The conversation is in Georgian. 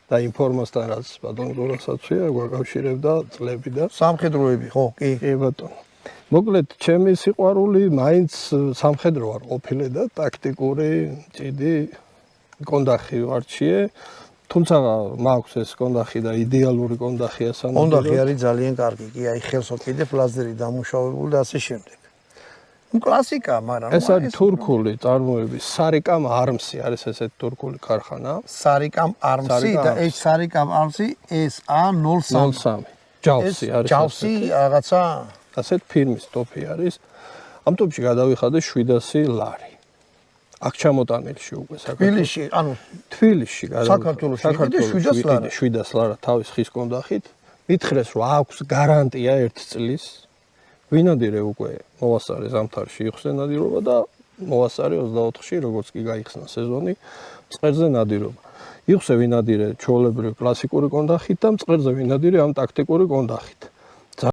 და იმ ფორმასთან რაც ბატონო გორასაცვია გვაკავშირებდა წლები და სამხედროები ხო კი კი ბატონო მოკლედ ჩემი სიყვარული მაინც სამხედრო არ ყოფილი და ტაქტიკური ჭიდი კონდახი ვარჩიე თუმცა მაქვს ეს კონდახი და იდეალური კონდახია სანადირო კონდახი არის ძალიან კარგი კი აი ხელს ვკიდებ ლაზერი დამუშავებული და ასე შემდეგ კლასიკა მაგრამ ეს არის თურქული წარმოების სარიკამ არმსი არის ესეთი თურქული ქარხანა სარიკამ არმსი და ეს სარიკამ არმსი SA03 ჯავსი არის ჯავსი რაღაცა ასეთ ფირმის ტოპი არის ამ ტოპში გადავიხადე 700 ლარი აქ ჩამოტანილში უკვე თბილისში ანუ თბილისში საქართველოში 700 ლარი 700 ლარი თავის ხის კონდახით მითხრეს რომ აქვს გარანტია 1 წლის ვინადირე უკვე მოვასწარე ზამთარში იხსნა ნადირობა და მოვასწარე 24-ში როგორც კი გაიხსნა სეზონი მწყერზე ნადირობა იხსნა ვინადირე ჩვეულებრივი კლასიკური კონდახით და მწყერზე ვინადირე ამ ტაქტიკური კონდახით